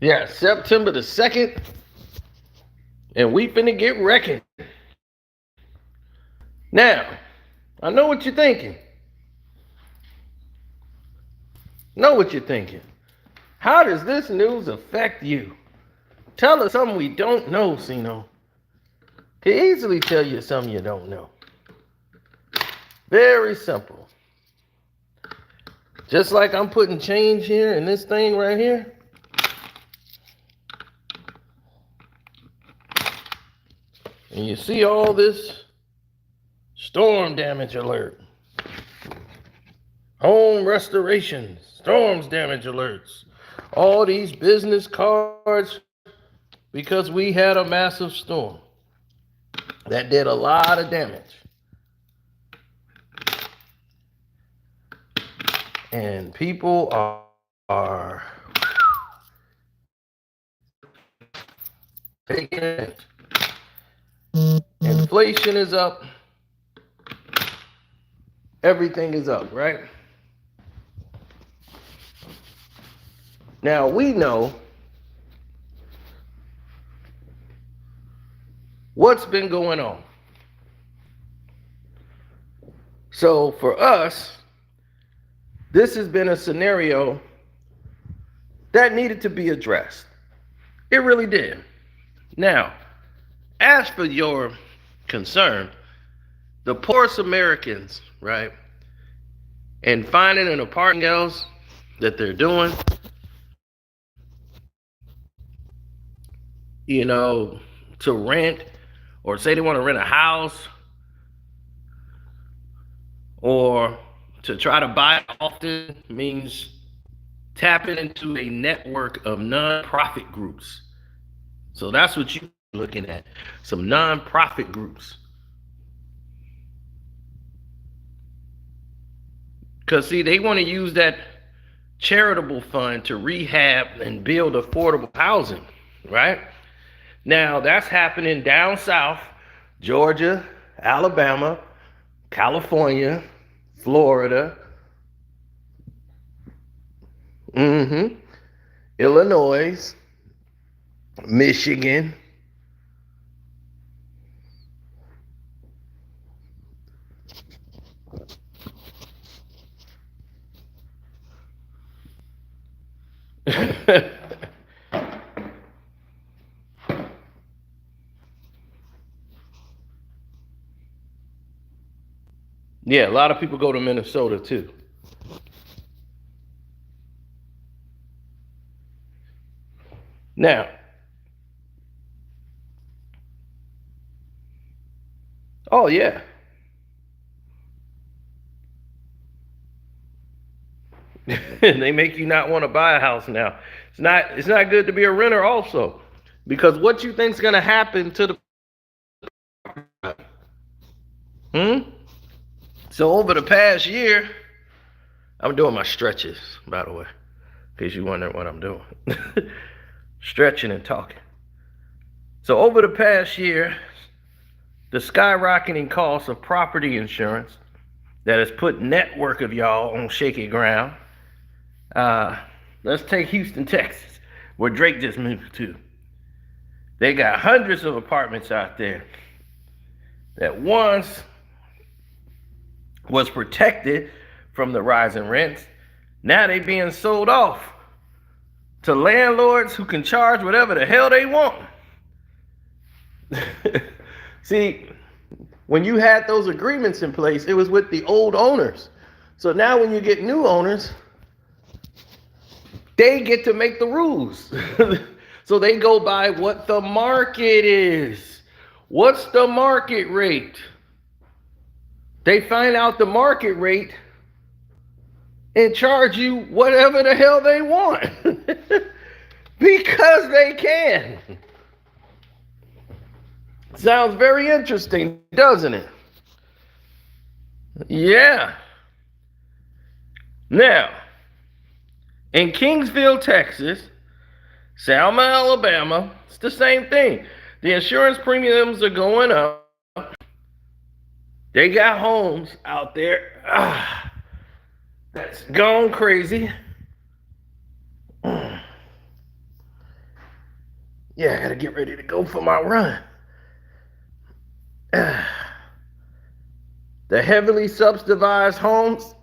Yeah, September the 2nd, and we finna get wrecking. Now, I know what you're thinking. Know what you're thinking. How does this news affect you? Tell us something we don't know, Sino. Can easily tell you something you don't know. Very simple. Just like I'm putting change here in this thing right here. And you see all this storm damage alert. Home restoration, storms damage alerts. All these business cards because we had a massive storm that did a lot of damage. And people are taking it. Inflation is up. Everything is up, right? Now we know what's been going on. So for us, this has been a scenario that needed to be addressed. It really did. Now, as for your concern, the poorest Americans, right, and finding an apartment else that they're doing, to rent, or say they want to rent a house, or to try to buy often, means tapping into a network of nonprofit groups. So that's what you're looking at, some nonprofit groups. Because, see, they want to use that charitable fund to rehab and build affordable housing, right? Now, that's happening down south, Georgia, Alabama, California, Florida, Illinois, Michigan. Yeah, a lot of people go to Minnesota too. Now, oh yeah. They make you not want to buy a house now. It's not good to be a renter also. Because what you think's gonna happen to the So over the past year, I'm doing my stretches, by the way, in case you wondering what I'm doing. Stretching and talking. So over the past year, the skyrocketing cost of property insurance that has put network of y'all on shaky ground. Let's take Houston, Texas, where Drake just moved to. They got hundreds of apartments out there that once was protected from the rising rents. Now they being sold off to landlords who can charge whatever the hell they want. See, when you had those agreements in place, it was with the old owners. So now when you get new owners, they get to make the rules. So they go by what the market is. What's the market rate? They find out the market rate and charge you whatever the hell they want. Because they can. Sounds very interesting, doesn't it? Yeah. Now, in Kingsville, Texas, Selma, Alabama, it's the same thing. The insurance premiums are going up. They got homes out there that's gone crazy. Yeah, I gotta get ready to go for my run. The heavily subsidized homes,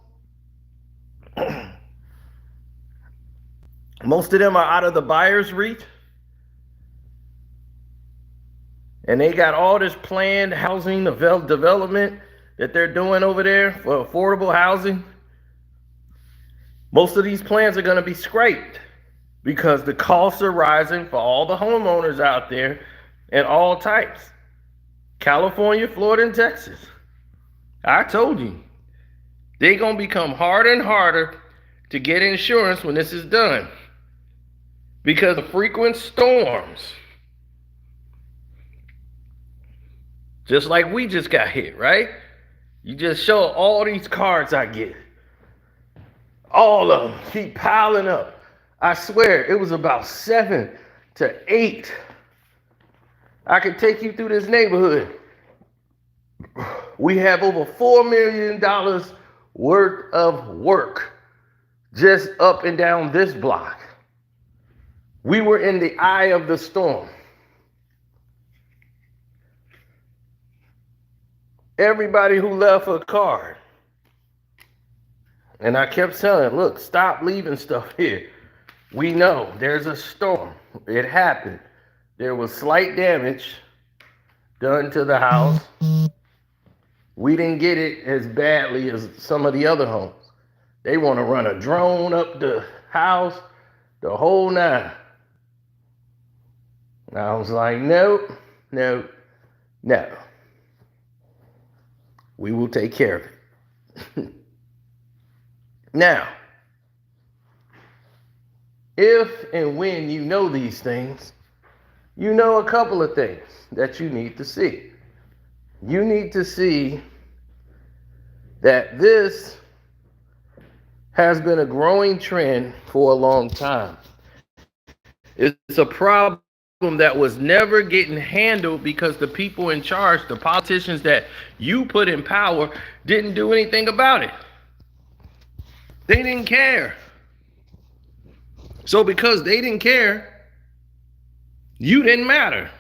most of them are out of the buyer's reach. And they got all this planned housing development that they're doing over there for affordable housing. Most of these plans are going to be scraped because the costs are rising for all the homeowners out there and all types. California, Florida, and Texas. I told you, they're going to become harder and harder to get insurance when this is done because of frequent storms. Just like we just got hit, right? You just show all these cards I get. All of them keep piling up. I swear, it was about 7 to 8. I could take you through this neighborhood. We have over $4 million worth of work just up and down this block. We were in the eye of the storm. Everybody who left a card. And I kept telling, look, stop leaving stuff here. We know there's a storm. It happened. There was slight damage done to the house. We didn't get it as badly as some of the other homes. They want to run a drone up the house, the whole nine. And I was like, nope, nope, no. We will take care of it. Now, if and when you know these things, you know a couple of things that you need to see. You need to see that this has been a growing trend for a long time. It's a problem that was never getting handled because the people in charge, the politicians that you put in power, didn't do anything about it. They didn't care. So because they didn't care, you didn't matter.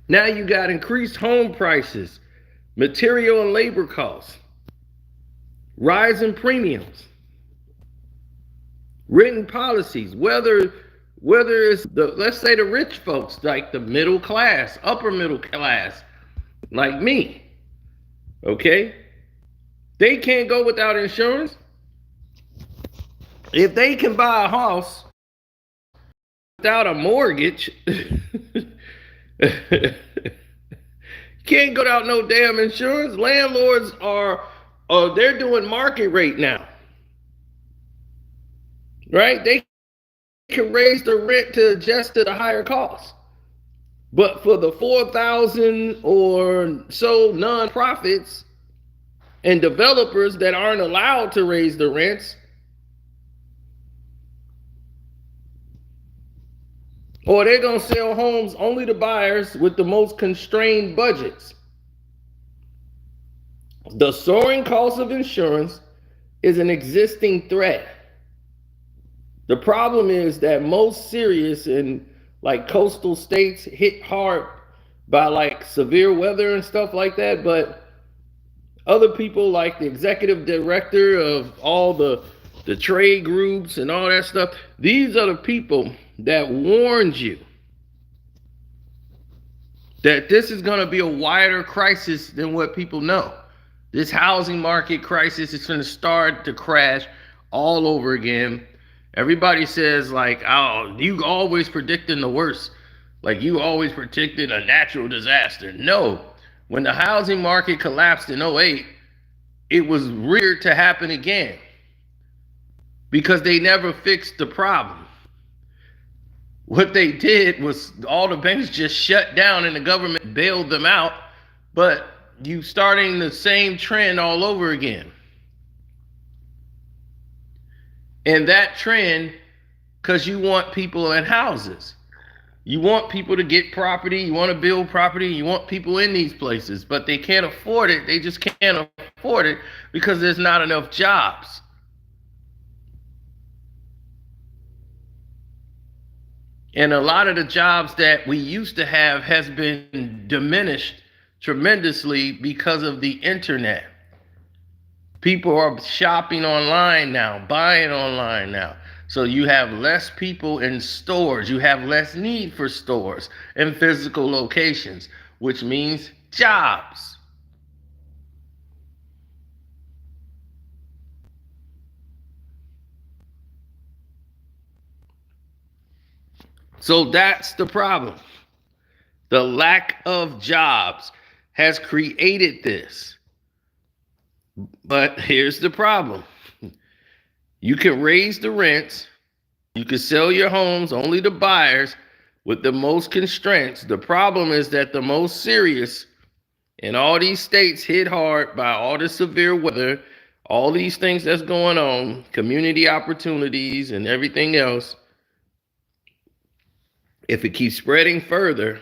Now you got increased home prices, material and labor costs, rising premiums, written policies, whether it's the, let's say, the rich folks, like the middle class, upper middle class, like me, okay? They can't go without insurance. If they can buy a house without a mortgage, can't go without no damn insurance. Landlords they're doing market rate now, right? They can raise the rent to adjust to the higher cost. But for the 4,000 or so nonprofits and developers that aren't allowed to raise the rents, or they're going to sell homes only to buyers with the most constrained budgets. The soaring cost of insurance is an existing threat. The problem is that most serious and like coastal states hit hard by like severe weather and stuff like that, but other people like the executive director of all the trade groups and all that stuff, these are the people that warned you that this is going to be a wider crisis than what people know. This housing market crisis is going to start to crash all over again. Everybody says like, oh, you always predicting the worst. Like you always predicting a natural disaster. No, when the housing market collapsed in 2008, it was reared to happen again because they never fixed the problem. What they did was all the banks just shut down and the government bailed them out, but you starting the same trend all over again. And that trend, because you want people in houses. You want people to get property, you want to build property, you want people in these places, but they can't afford it. They just can't afford it because there's not enough jobs. And a lot of the jobs that we used to have has been diminished tremendously because of the internet. People are shopping online now, buying online now. So you have less people in stores. You have less need for stores and physical locations, which means jobs. So that's the problem. The lack of jobs has created this. But here's the problem. You can raise the rents. You can sell your homes only to buyers with the most constraints. The problem is that the most serious in all these states hit hard by all the severe weather, all these things that's going on, community opportunities and everything else. If it keeps spreading further,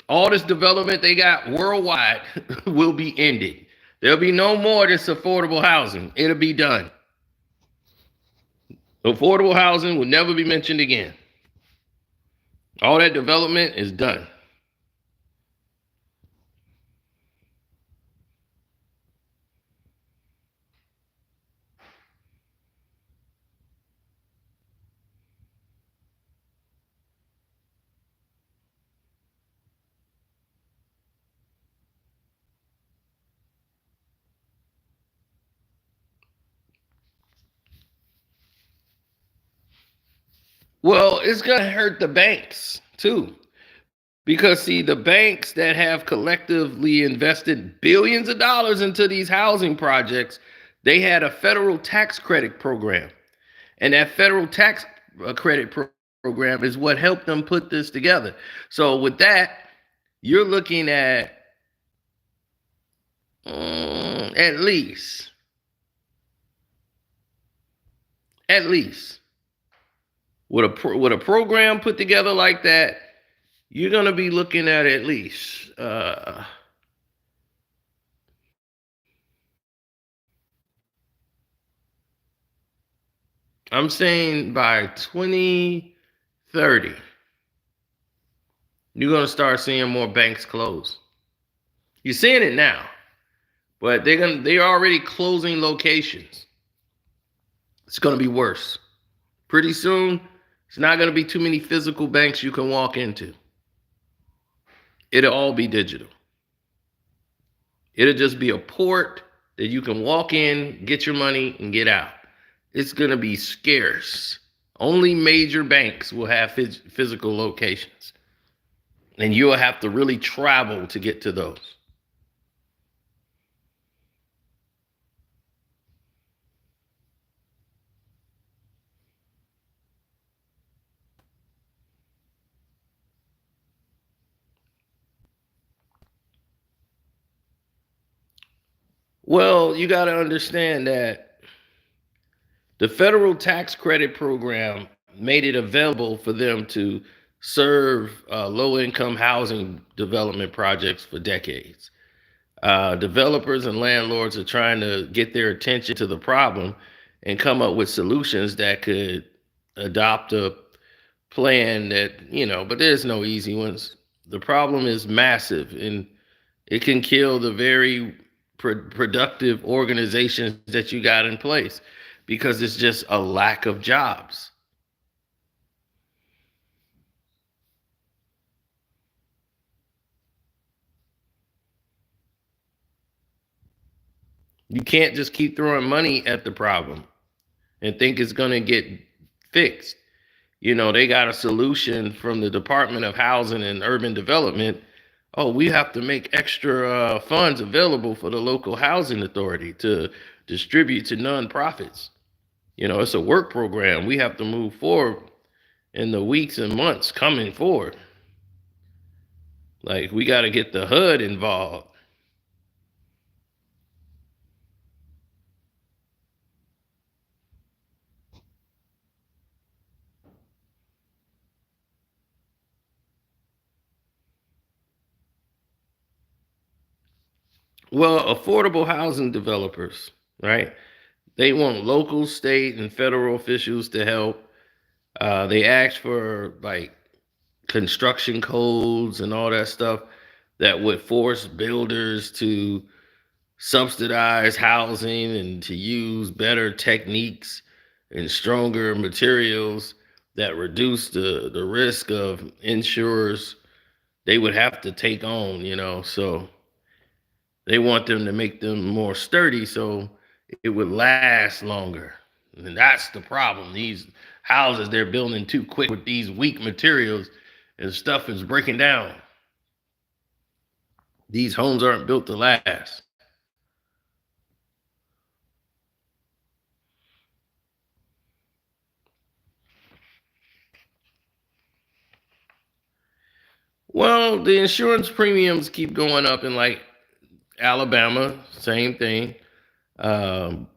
all this development they got worldwide will be ended. There'll be no more of this affordable housing. It'll be done. Affordable housing will never be mentioned again. All that development is done. Well, it's going to hurt the banks too. Because, see, the banks that have collectively invested billions of dollars into these housing projects, they had a federal tax credit program. And that federal tax credit program is what helped them put this together. So, with that, you're looking at least, with a program put together like that, you're going to be looking at least I'm saying by 2030, you're going to start seeing more banks close. You're seeing it now, but they're already closing locations. It's going to be worse. Pretty soon, it's not going to be too many physical banks you can walk into. It'll all be digital. It'll just be a port that you can walk in, get your money, and get out. It's going to be scarce. Only major banks will have physical locations. And you'll have to really travel to get to those. Well, you got to understand that the federal tax credit program made it available for them to serve low-income housing development projects for decades. Developers and landlords are trying to get their attention to the problem and come up with solutions that could adopt a plan that, but there's no easy ones. The problem is massive and it can kill the very productive organizations that you got in place because it's just a lack of jobs. You can't just keep throwing money at the problem and think it's going to get fixed. They got a solution from the Department of Housing and Urban Development. Oh, we have to make extra funds available for the local housing authority to distribute to nonprofits. It's a work program. We have to move forward in the weeks and months coming forward. Like, we got to get the HUD involved. Well, affordable housing developers, right? They want local, state, and federal officials to help. They ask for like construction codes and all that stuff that would force builders to subsidize housing and to use better techniques and stronger materials that reduce the risk of insurers they would have to take on, so they want them to make them more sturdy so it would last longer. And that's the problem. These houses they're building too quick with these weak materials and stuff is breaking down. These homes aren't built to last. Well, the insurance premiums keep going up in like Alabama, same thing.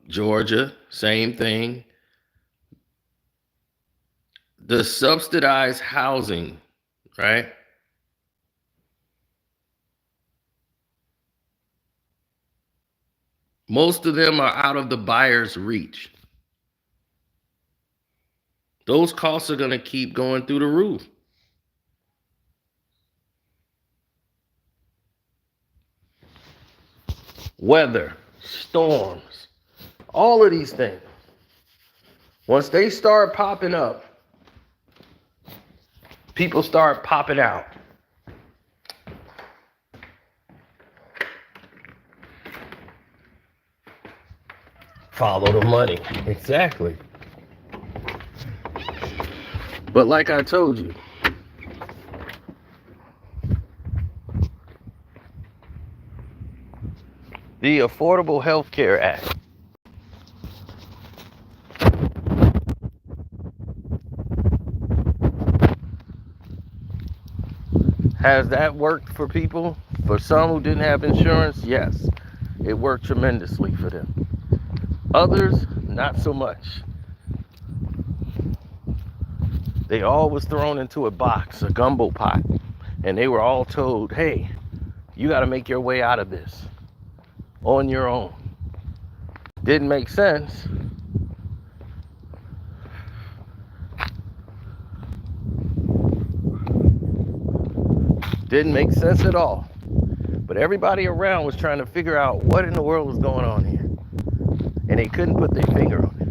Georgia, same thing. The subsidized housing, right? Most of them are out of the buyer's reach. Those costs are going to keep going through the roof. Weather, storms, all of these things. Once they start popping up, people start popping out. Follow the money. Exactly. But like I told you, the Affordable Health Care Act has that worked for people? For some who didn't have insurance, yes, it worked tremendously for them. Others, not so much. They all was thrown into a box, a gumbo pot, and they were all told, hey, you got to make your way out of this on your own. Didn't make sense. Didn't make sense at all. But everybody around was trying to figure out what in the world was going on here. And they couldn't put their finger on it.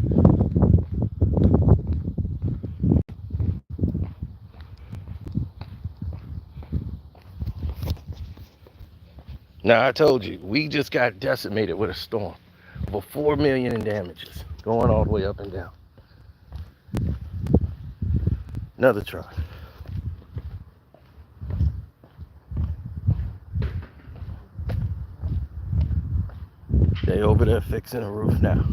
Now, I told you, we just got decimated with a storm. Over 4 million in damages, going all the way up and down. Another try. They over there fixing the roof now.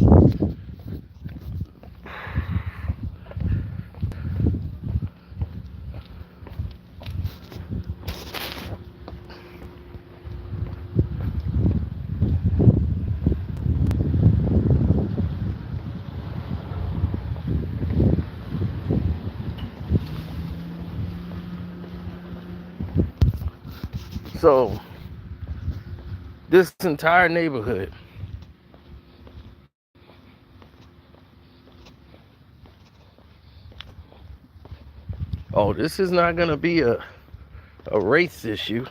So, this entire neighborhood this is not going to be a race issue.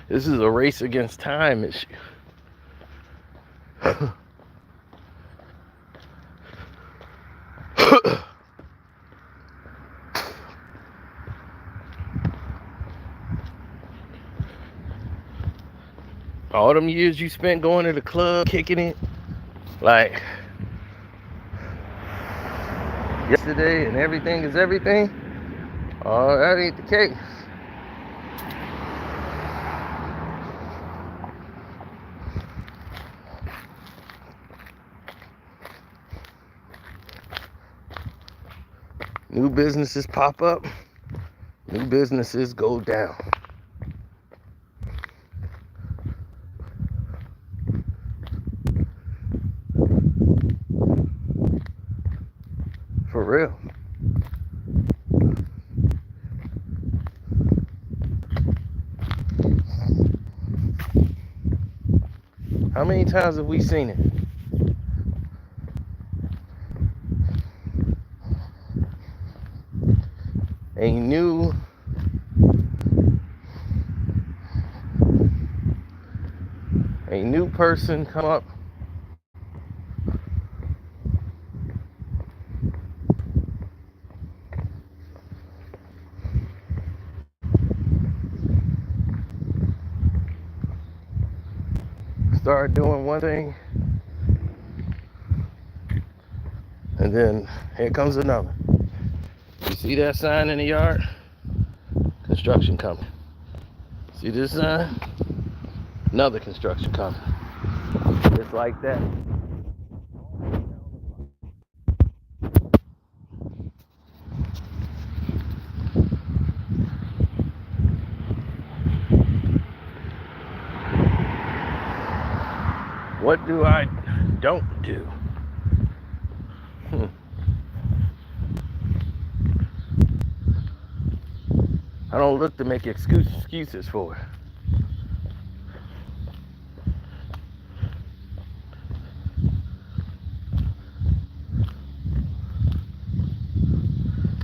This is a race against time issue. All them years you spent going to the club, kicking it, like yesterday and everything is everything. Oh, that ain't the case. New businesses pop up, new businesses go down. For real. How many times have we seen it? A new person come up, start doing one thing, and then here comes another. You see that sign in the yard? Construction coming. See this sign? Another construction coming. Just like that. What do I don't do? I don't look to make excuses for it.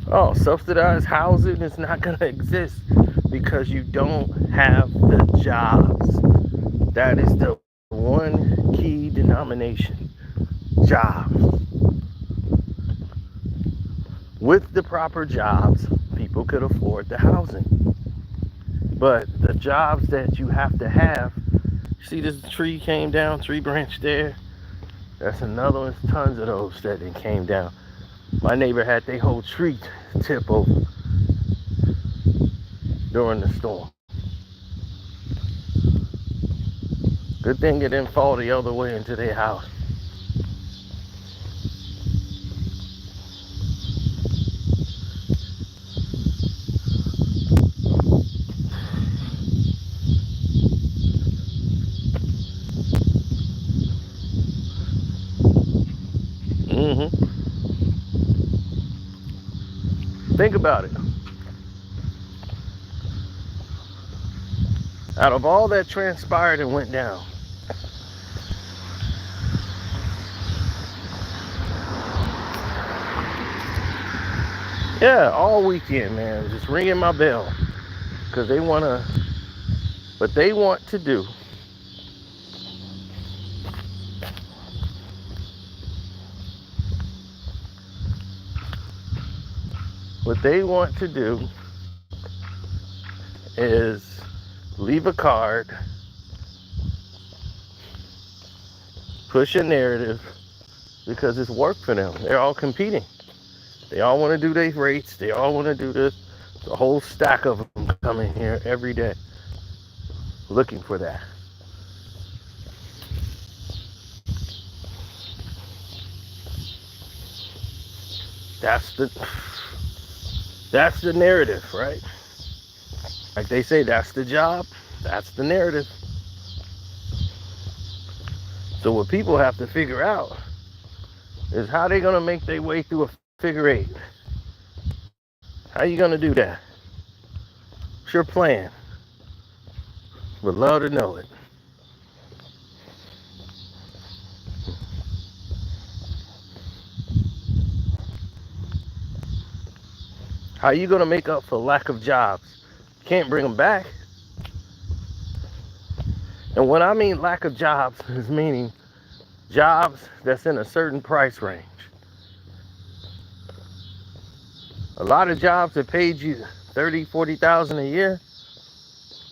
Oh, subsidized housing is not going to exist because you don't have the jobs. That is the one key denomination. Jobs. With the proper jobs, people could afford the housing. But the jobs that you have to have, see this tree came down, tree branch there? That's another one, tons of those that came down. My neighbor had their whole tree tip over during the storm. Good thing it didn't fall the other way into their house. Think about it. Out of all that transpired and went down, yeah, all weekend, man, just ringing my bell because they want to, what they want to do is leave a card, push a narrative, because it's work for them. They're all competing. They all want to do their rates. They all want to do this. The whole stack of them coming here every day looking for that. That's the narrative, right? Like they say, that's the job. That's the narrative. So what people have to figure out is how they're going to make their way through a figure eight. How you going to do that? What's your plan? Would love to know it. How you going to make up for lack of jobs? Can't bring them back. And when I mean lack of jobs, is meaning jobs that's in a certain price range. A lot of jobs that paid you $30,000, $40,000 a year,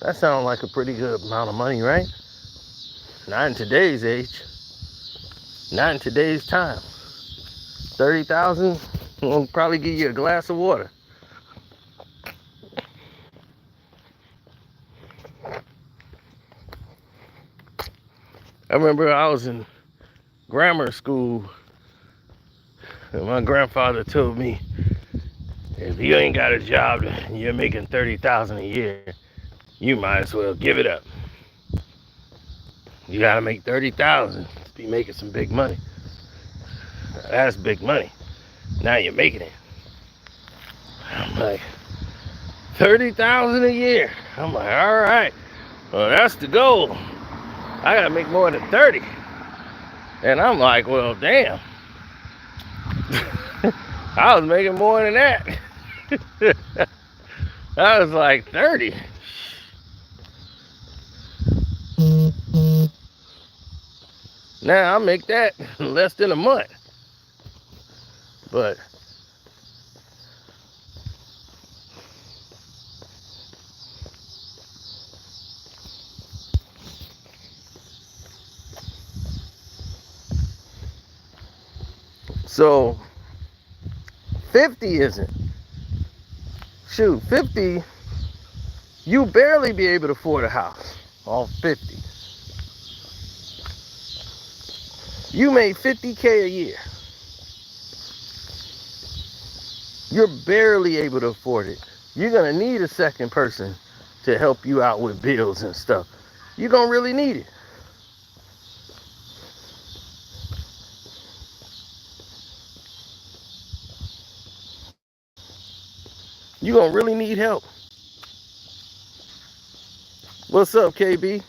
that sounds like a pretty good amount of money, right? Not in today's age. Not in today's time. $30,000 will probably give you a glass of water. I remember I was in grammar school and my grandfather told me, if you ain't got a job and you're making $30,000 a year, you might as well give it up. You gotta make $30,000 to be making some big money. That's big money. Now you're making it. I'm like, $30,000 a year. I'm like, all right, well, that's the goal. I gotta make more than 30. And I'm like, well, damn. I was making more than that. I was like 30. Now I make that in less than a month. But so 50 isn't. Shoot, 50, you barely be able to afford a house off 50. You made 50K a year. You're barely able to afford it. You're gonna need a second person to help you out with bills and stuff. You're gonna really need it. You're gonna really need help. What's up, KB?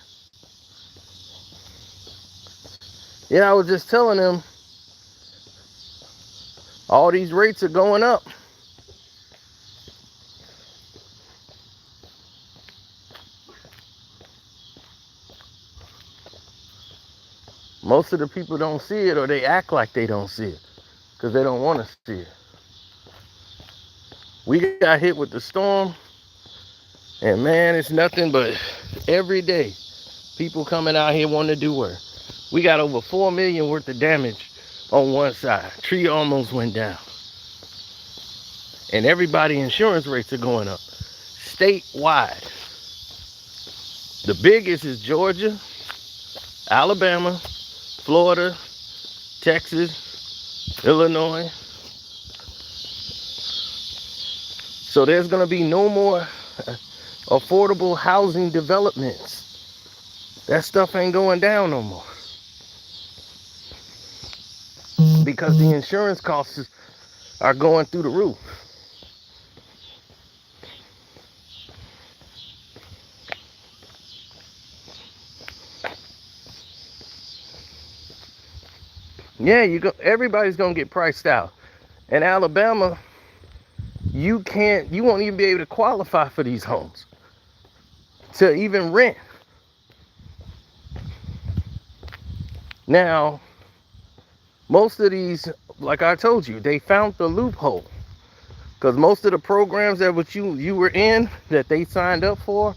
Yeah, I was just telling them all these rates are going up. Most of the people don't see it, or they act like they don't see it because they don't want to see it. We got hit with the storm, and man, it's nothing but every day people coming out here wanting to do work. We got over 4 million worth of damage on one side. Tree almost went down. And everybody insurance rates are going up statewide. The biggest is Georgia, Alabama, Florida, Texas, Illinois. So there's going to be no more affordable housing developments. That stuff ain't going down no more. Because the insurance costs are going through the roof. Yeah, everybody's gonna get priced out. In Alabama, you won't even be able to qualify for these homes to even rent. Now, most of these, like I told you, they found the loophole. Because most of the programs that you were in, that they signed up for,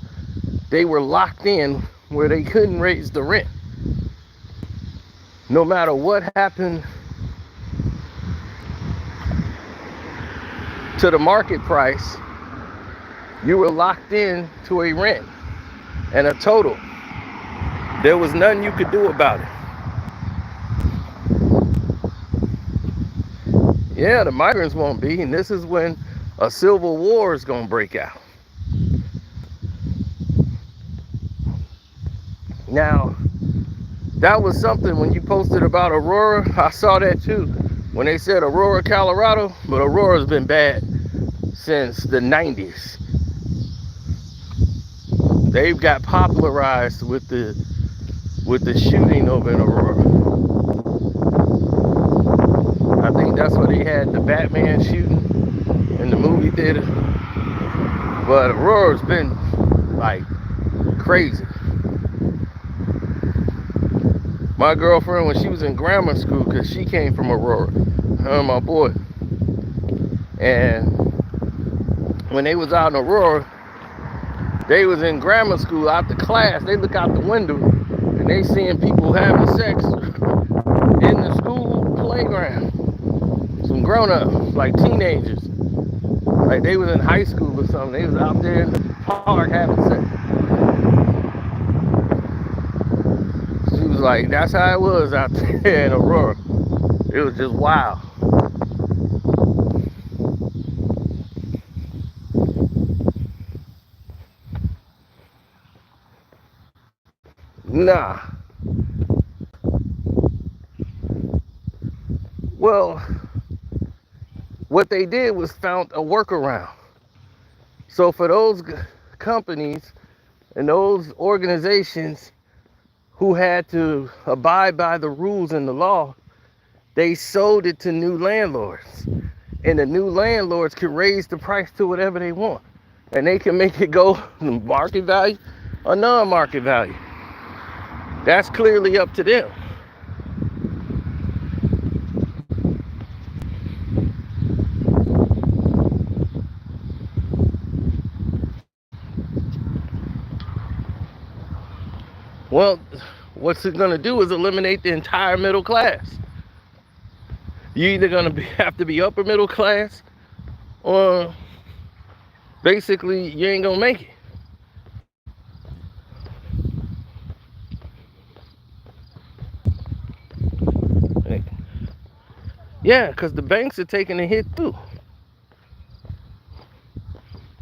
they were locked in where they couldn't raise the rent. No matter what happened to the market price, you were locked in to a rent and a total. There was nothing you could do about it. Yeah, the migrants won't be, and this is when a civil war is gonna break out. Now, that was something when you posted about Aurora. I saw that too. When they said Aurora, Colorado, but Aurora's been bad since the 90s. They've got popularized with the shooting over in Aurora. I think that's where they had the Batman shooting in the movie theater. But Aurora's been like crazy. My girlfriend, when she was in grammar school, because she came from Aurora, her and my boy, and when they was out in Aurora, they was in grammar school, out the class, they look out the window, and they seeing people having sex in the school playground. Some grown-ups, like teenagers, like they was in high school or something. They was out there in the park having sex. She was like, that's how it was out there in Aurora. It was just wild. Nah. Well, what they did was found a workaround. So for those companies and those organizations who had to abide by the rules and the law, they sold it to new landlords. And the new landlords can raise the price to whatever they want. And they can make it go market value or non-market value. That's clearly up to them. Well, what's it going to do is eliminate the entire middle class. You're either going to have to be upper middle class, or basically you ain't going to make it. Yeah, because the banks are taking a hit too.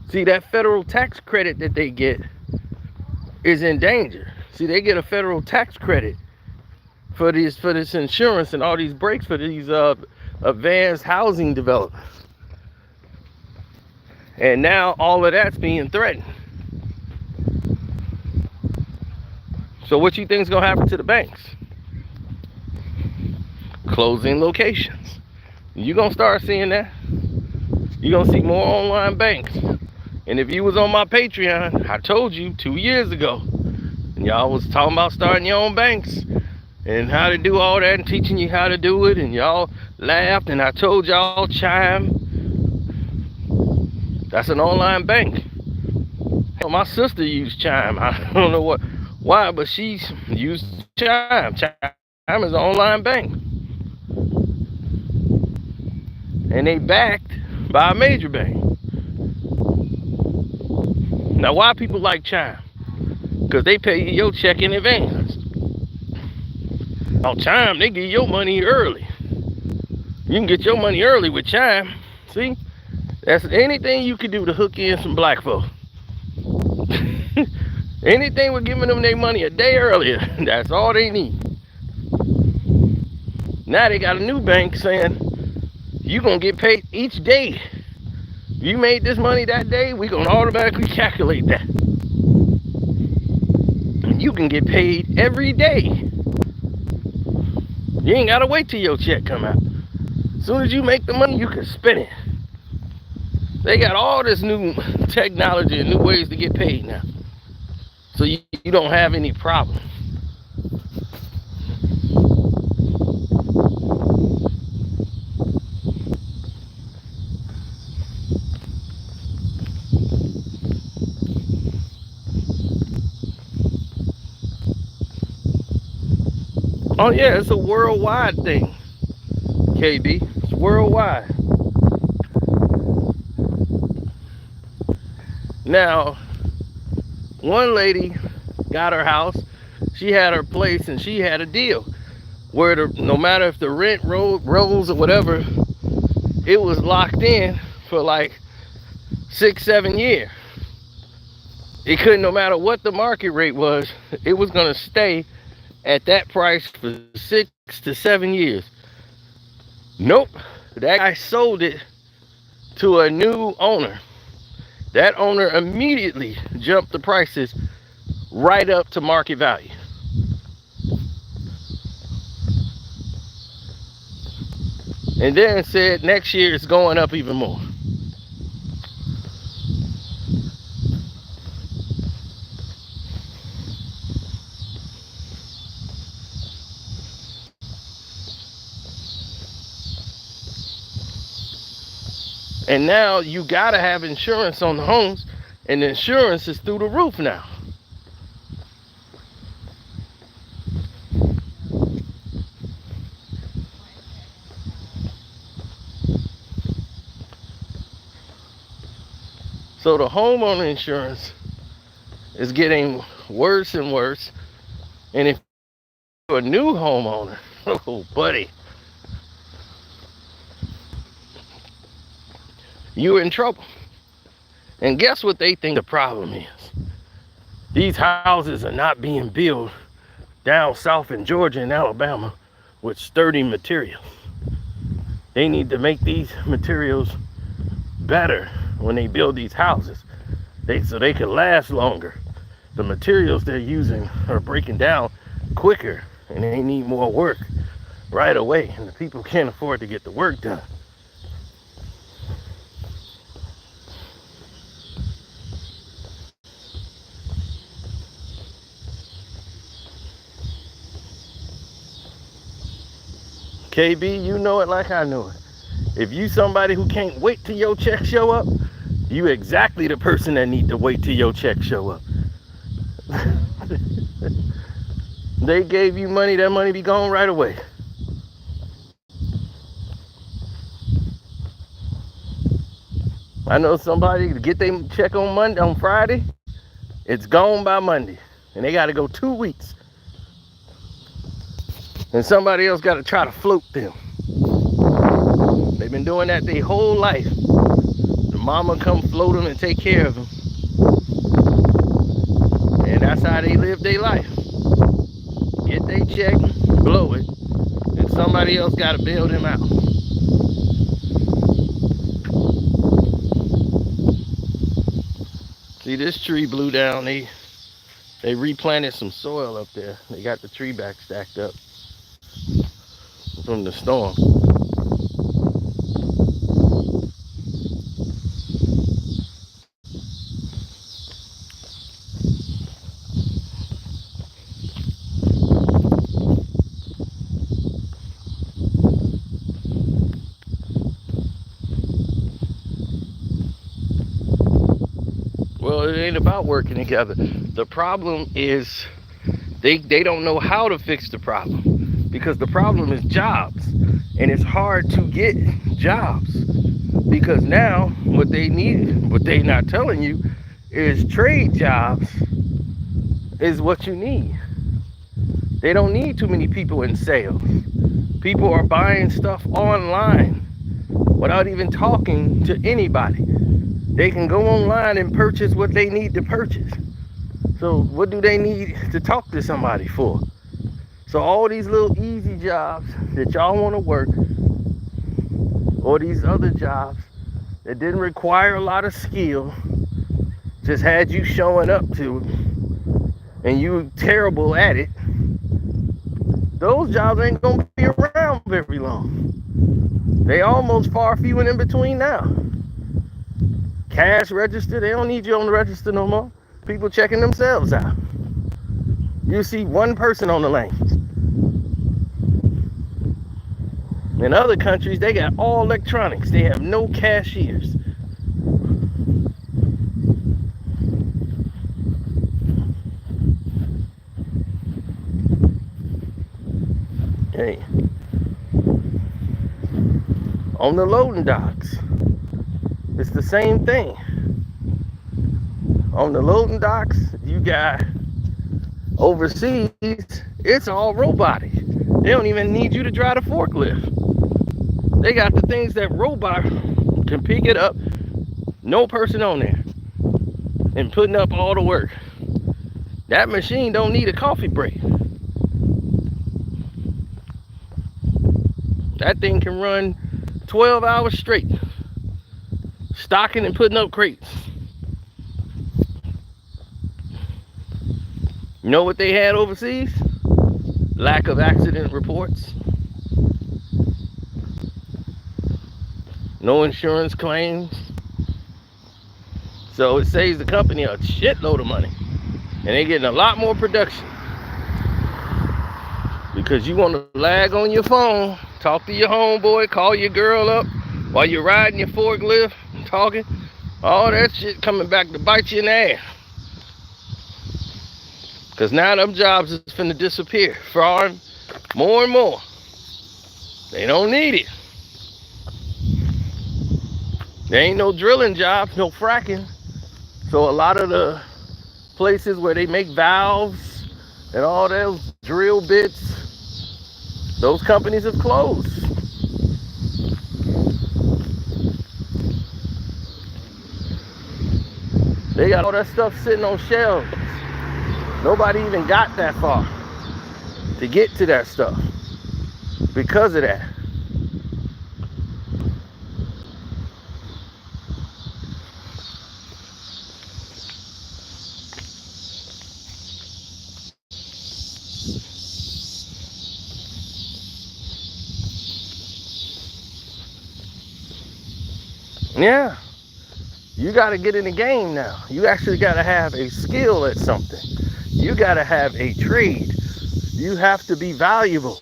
See, that federal tax credit that they get is in danger. See, they get a federal tax credit for this insurance and all these breaks for these advanced housing developments. And now all of that's being threatened. So what you think is gonna happen to the banks? Closing locations. You're gonna start seeing that. You're gonna see more online banks. And if you was on my Patreon, I told you 2 years ago, and y'all was talking about starting your own banks and how to do all that and teaching you how to do it, and y'all laughed, and I told y'all Chime. That's an online bank. My sister used Chime. I don't know why, but she's used Chime. Chime is an online bank. And they backed by a major bank. Now, why people like Chime? Because they pay you your check in advance. On Chime, they give you your money early. You can get your money early with Chime. See? That's anything you can do to hook in some black folk. Anything with giving them their money a day earlier. That's all they need. Now they got a new bank saying, you're going to get paid each day. You made this money that day, we're going to automatically calculate that. And you can get paid every day. You ain't got to wait till your check come out. As soon as you make the money, you can spend it. They got all this new technology and new ways to get paid now. So you don't have any problem. Oh yeah, it's a worldwide thing, KB. It's worldwide. Now, one lady got her house, she had her place, and she had a deal where no matter if the rent rose or whatever, it was locked in for like 6-7 years. It couldn't, no matter what the market rate was, it was going to stay at that price for 6 to 7 years. Nope, that guy sold it to a new owner. That owner immediately jumped the prices right up to market value. And then said next year it's going up even more. And now you gotta have insurance on the homes, and the insurance is through the roof now. So the homeowner insurance is getting worse and worse. And if you're a new homeowner, oh buddy, you're in trouble. And guess what they think the problem is? These houses are not being built down south in Georgia and Alabama with sturdy materials. They need to make these materials better when they build these houses, so they can last longer. The materials they're using are breaking down quicker and they need more work right away, and the people can't afford to get the work done. KB, you know it like I know it. If you somebody who can't wait till your check show up, you exactly the person that need to wait till your check show up. They gave you money, that money be gone right away. I know somebody to get their check on Friday, it's gone by Monday. And they gotta go 2 weeks. And somebody else gotta try to float them. They've been doing that their whole life. The mama come float them and take care of them. And that's how they live their life. Get their check, blow it, and somebody else gotta bail them out. See, this tree blew down. They replanted some soil up there. They got the tree back stacked up from the storm. Well, it ain't about working together. The problem is they don't know how to fix the problem, because the problem is jobs, and it's hard to get jobs, because now what they need, what they not telling you, is trade jobs is what you need. They don't need too many people in sales. People are buying stuff online without even talking to anybody. They can go online and purchase what they need to purchase. So what do they need to talk to somebody for? So all these little easy jobs that y'all want to work, or these other jobs that didn't require a lot of skill, just had you showing up to it, and you terrible at it, those jobs ain't gonna be around very long. They almost far few and in between now. Cash register, they don't need you on the register no more. People checking themselves out. You see one person on the lanes. In other countries, they got all electronics. They have no cashiers. Hey. On the loading docks, it's the same thing. On the loading docks, you got overseas, it's all robotic. They don't even need you to drive the forklift. They got the things that robot can pick it up, no person on there, and putting up all the work. That machine don't need a coffee break. That thing can run 12 hours straight, stocking and putting up crates. You know what they had overseas? Lack of accident reports. No insurance claims. So it saves the company a shitload of money. And they're getting a lot more production. Because you want to lag on your phone, talk to your homeboy, call your girl up while you're riding your forklift and talking. All that shit coming back to bite you in the ass. Because now them jobs is finna disappear. Farm more and more. They don't need it. There ain't no drilling jobs, no fracking. So a lot of the places where they make valves and all those drill bits, those companies have closed. They got all that stuff sitting on shelves. Nobody even got that far to get to that stuff because of that. Yeah, you got to get in the game now. You actually got to have a skill at something. You got to have a trade. You have to be valuable.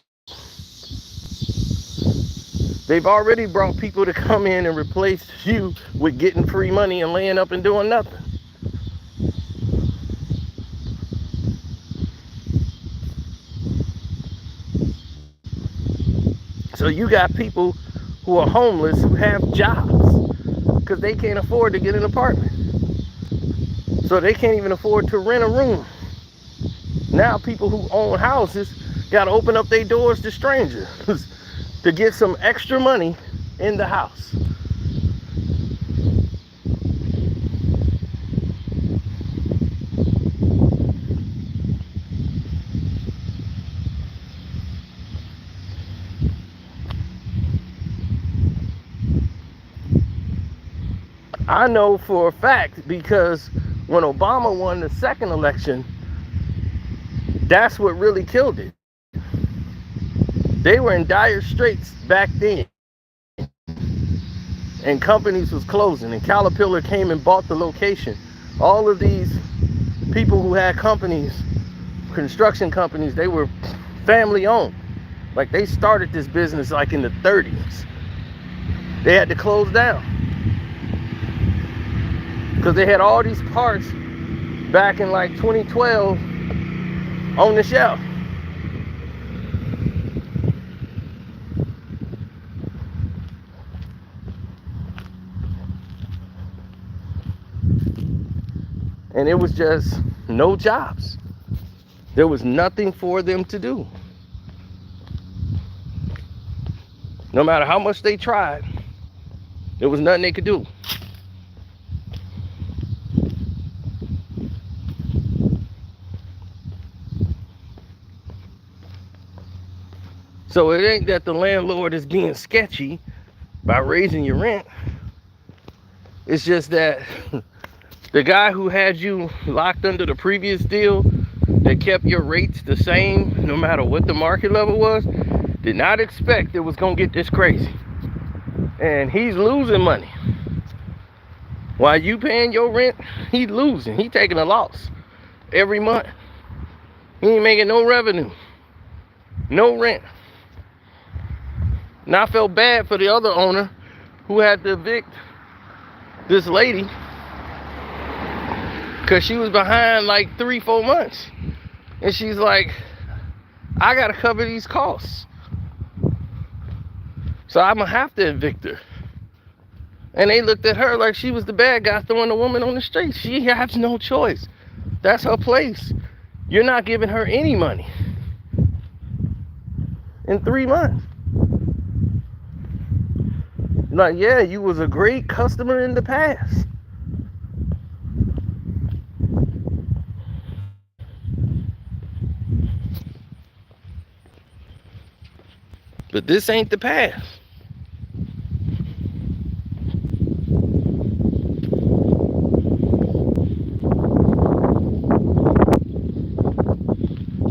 They've already brought people to come in and replace you with getting free money and laying up and doing nothing. So you got people who are homeless who have jobs because they can't afford to get an apartment. So they can't even afford to rent a room. Now people who own houses got to open up their doors to strangers to get some extra money in the house. I know for a fact because when Obama won the second election, that's what really killed it. They were in dire straits back then, and companies was closing, and Caterpillar came and bought the location. All of these people who had companies, construction companies, they were family owned. Like they started this business like in the 30s. They had to close down because they had all these parts back in like 2012 on the shelf. And it was just no jobs. There was nothing for them to do. No matter how much they tried, there was nothing they could do. So it ain't that the landlord is being sketchy by raising your rent. It's just that the guy who had you locked under the previous deal that kept your rates the same no matter what the market level was, did not expect it was gonna get this crazy. And he's losing money. While you paying your rent, he's losing. He taking a loss every month. He ain't making no revenue, no rent. And I felt bad for the other owner who had to evict this lady because she was behind like 3-4 months. And she's like, I gotta cover these costs. So I'm gonna have to evict her. And they looked at her like she was the bad guy throwing the woman on the street. She has no choice. That's her place. You're not giving her any money in 3 months. Like, yeah, you was a great customer in the past. But this ain't the past.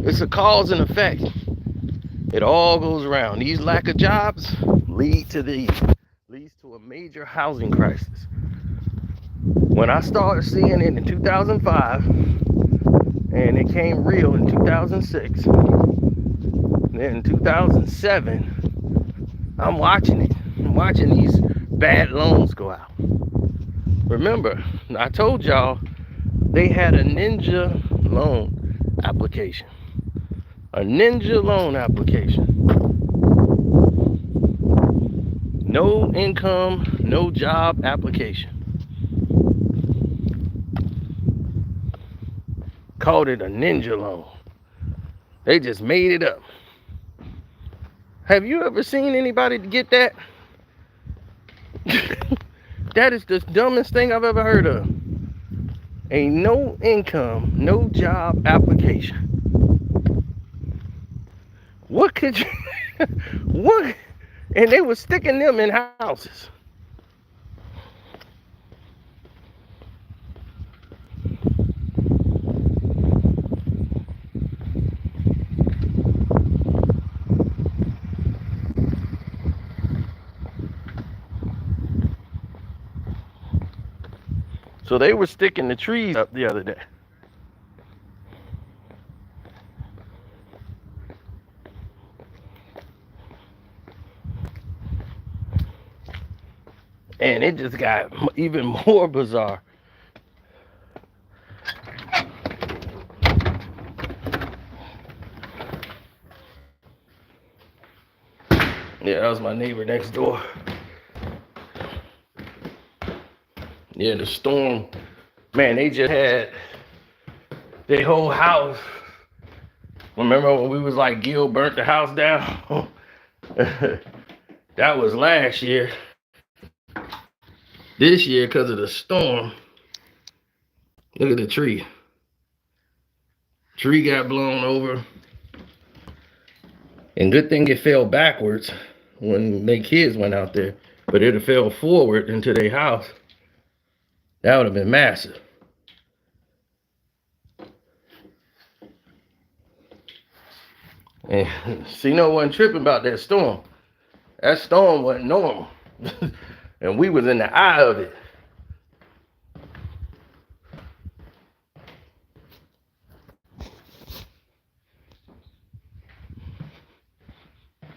It's a cause and effect. It all goes around. These lack of jobs leads to a major housing crisis. When I started seeing it in 2005, and it came real in 2006, then in 2007, I'm watching it. I'm watching these bad loans go out. Remember, I told y'all they had a ninja loan application. A ninja loan application. No income, no job application. Called it a ninja loan. They just made it up. Have you ever seen anybody get that? That is the dumbest thing I've ever heard of. A no income, no job application. What could you, what? And they were sticking them in houses. So they were sticking the trees up the other day. And it just got even more bizarre. Yeah, that was my neighbor next door. Yeah, the storm, man, they just had their whole house. Remember when we was like, Gil burnt the house down? That was last year. This year, because of the storm, look at the tree. Tree got blown over. And good thing it fell backwards when their kids went out there. But it have fell forward into their house. That would have been massive. And Cino wasn't tripping about that storm. That storm wasn't normal. And we was in the eye of it.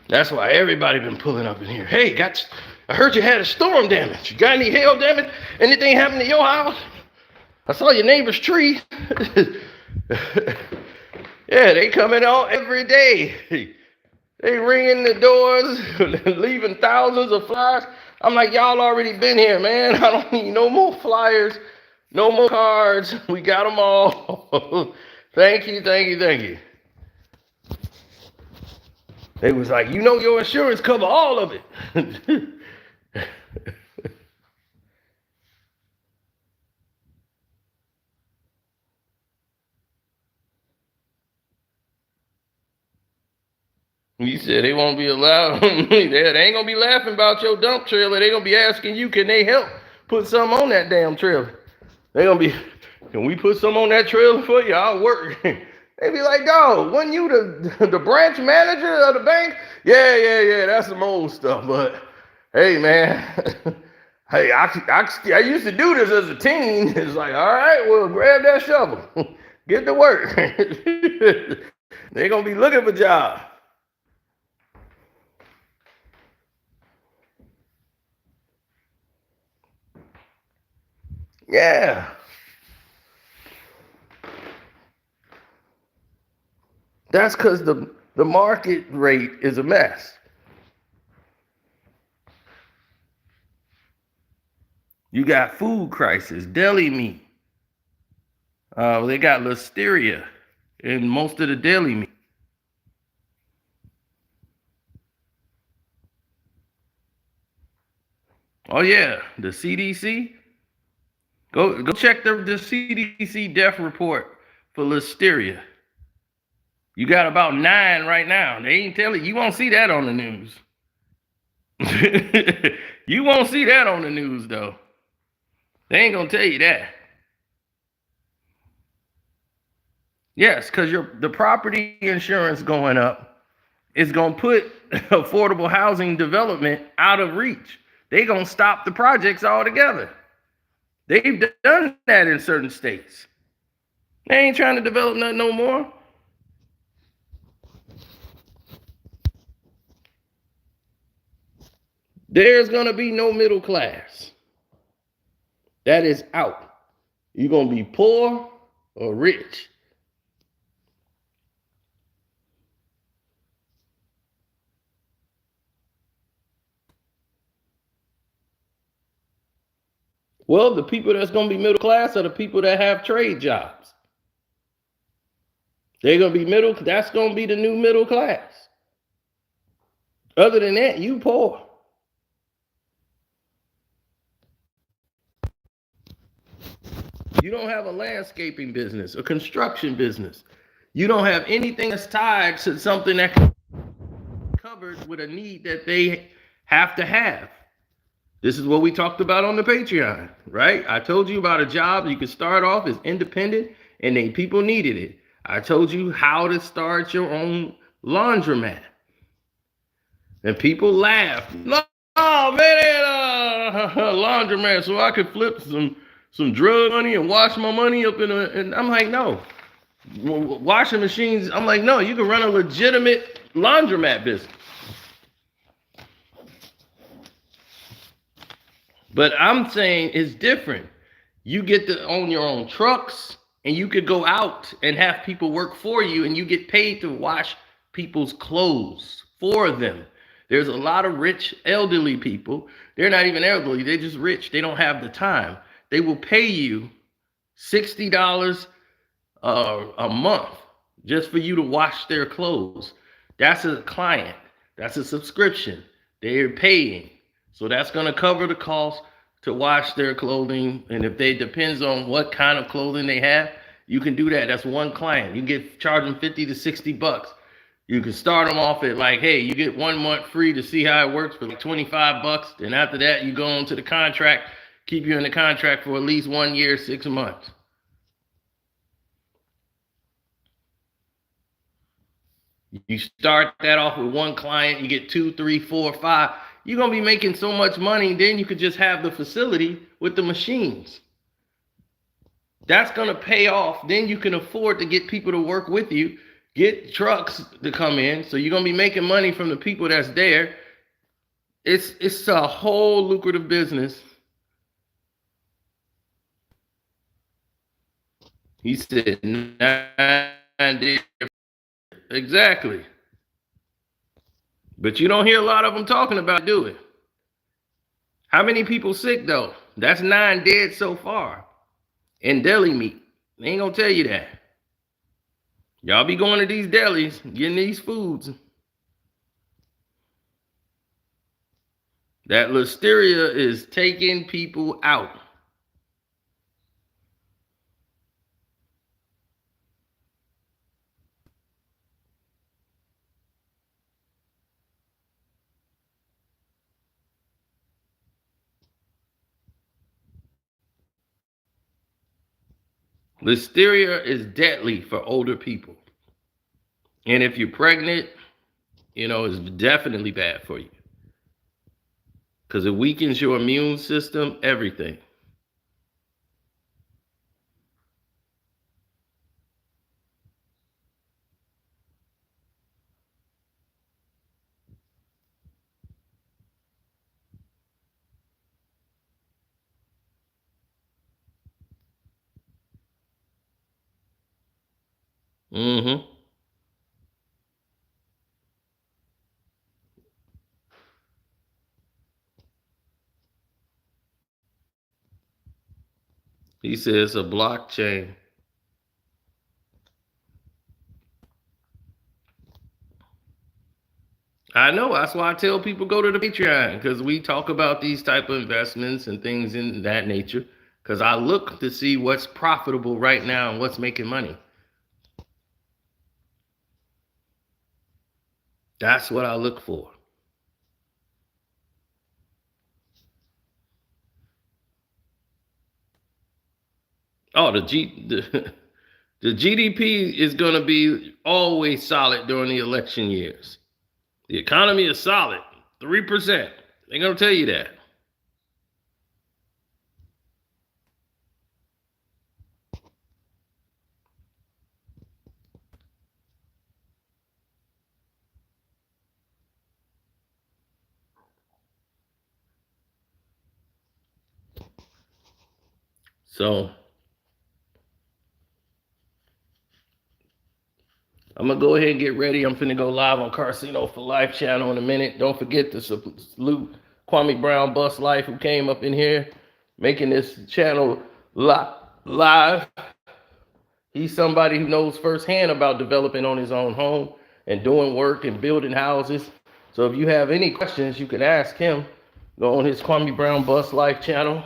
That's why everybody been pulling up in here. Hey, I heard you had a storm damage. You got any hail damage? Anything happened to your house? I saw your neighbor's tree. Yeah, they coming out every day. They ringing the doors, leaving thousands of flyers. I'm like, y'all already been here, man. I don't need no more flyers, no more cards. We got them all. Thank you, thank you, thank you. They was like, you know your insurance cover all of it. You said they won't be allowed. They ain't gonna be laughing about your dump trailer. They gonna be asking you, can they help put something on that damn trailer? They gonna be, can we put something on that trailer for you? I'll work. They be like, dog, wasn't you the branch manager of the bank? Yeah, that's some old stuff. But hey, man, hey, I used to do this as a teen. It's like, all right, well, grab that shovel, get to work. They gonna be looking for jobs. Yeah. That's because the market rate is a mess. You got food crisis, deli meat. They got listeria in most of the deli meat. Oh yeah, the CDC. Go check the CDC death report for listeria. You got about 9 right now. They ain't telling you. You won't see that on the news. You won't see that on the news though. They ain't gonna tell you that. Yes, because the property insurance going up is gonna put affordable housing development out of reach. They gonna stop the projects altogether. They've done that in certain states. They ain't trying to develop nothing no more. There's gonna be no middle class. That is out. You're gonna be poor or rich. Well, the people that's gonna be middle class are the people that have trade jobs. They're gonna be middle. That's gonna be the new middle class. Other than that, you poor. You don't have a landscaping business, a construction business. You don't have anything that's tied to something that can be covered with a need that they have to have. This is what we talked about on the Patreon, right? I told you about a job you could start off as independent and then people needed it. I told you how to start your own laundromat. And people laughed. Oh man, they had a laundromat so I could flip some drug money and wash my money up and I'm like, no. Washing machines, I'm like, no, you can run a legitimate laundromat business. But I'm saying it's different. You get to own your own trucks, and you could go out and have people work for you, and you get paid to wash people's clothes for them. There's a lot of rich elderly people. They're not even elderly, they're just rich. They don't have the time. They will pay you $60 a month just for you to wash their clothes. That's a client. That's a subscription. They're paying. So that's going to cover the cost to wash their clothing. And if they depends on what kind of clothing they have, you can do that. That's one client. You get charge them 50 to 60 bucks. You can start them off at like, hey, you get 1 month free to see how it works for like 25 bucks. And after that, you go on to the contract, keep you in the contract for at least 1 year, 6 months. You start that off with one client, you get 2, 3, 4, 5. You're going to be making so much money, then you could just have the facility with the machines. That's going to pay off. Then you can afford to get people to work with you, get trucks to come in. So you're going to be making money from the people that's there. It's a whole lucrative business. He said 9 days. Exactly. But you don't hear a lot of them talking about do it. How many people sick though? That's 9 dead so far in deli meat. They ain't gonna tell you that. Y'all be going to these delis, getting these foods. That listeria is taking people out. Listeria is deadly for older people. And if you're pregnant, it's definitely bad for you. Because it weakens your immune system, everything. Mm-hmm. He says a blockchain. I know. That's why I tell people go to the Patreon, because we talk about these type of investments and things in that nature. Because I look to see what's profitable right now and what's making money. That's what I look for. Oh, the GDP is going to be always solid during the election years. The economy is solid, 3%. They're going to tell you that. So I'm going to go ahead and get ready. I'm finna go live on Casino for Life channel in a minute. Don't forget to salute Kwame Brown Bust Life, who came up in here making this channel live. He's somebody who knows firsthand about developing on his own home and doing work and building houses. So if you have any questions, you can ask him. Go on his Kwame Brown Bust Life channel,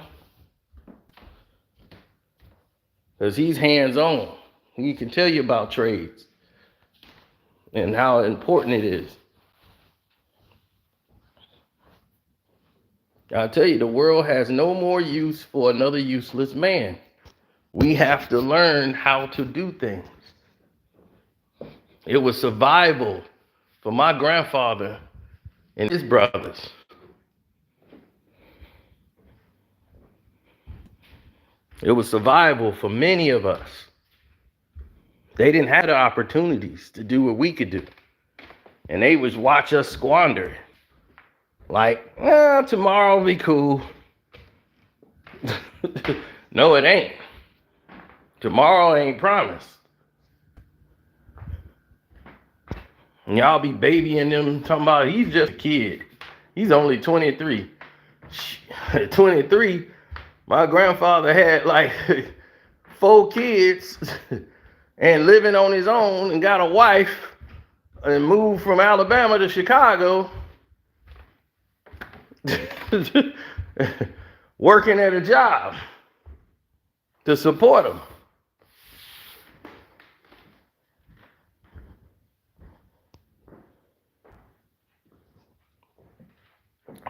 because he's hands-on. He can tell you about trades and how important it is. I'll tell you, the world has no more use for another useless man. We have to learn how to do things. It was survival for my grandfather and his brothers. It was survival for many of us. They didn't have the opportunities to do what we could do. And they would watch us squander. Like, tomorrow will be cool. No, it ain't. Tomorrow ain't promised. And y'all be babying them, talking about he's just a kid. He's only 23. At 23, my grandfather had like 4 kids and living on his own and got a wife and moved from Alabama to Chicago working at a job to support him.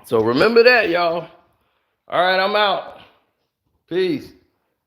So remember that, y'all. All right, I'm out. Peace.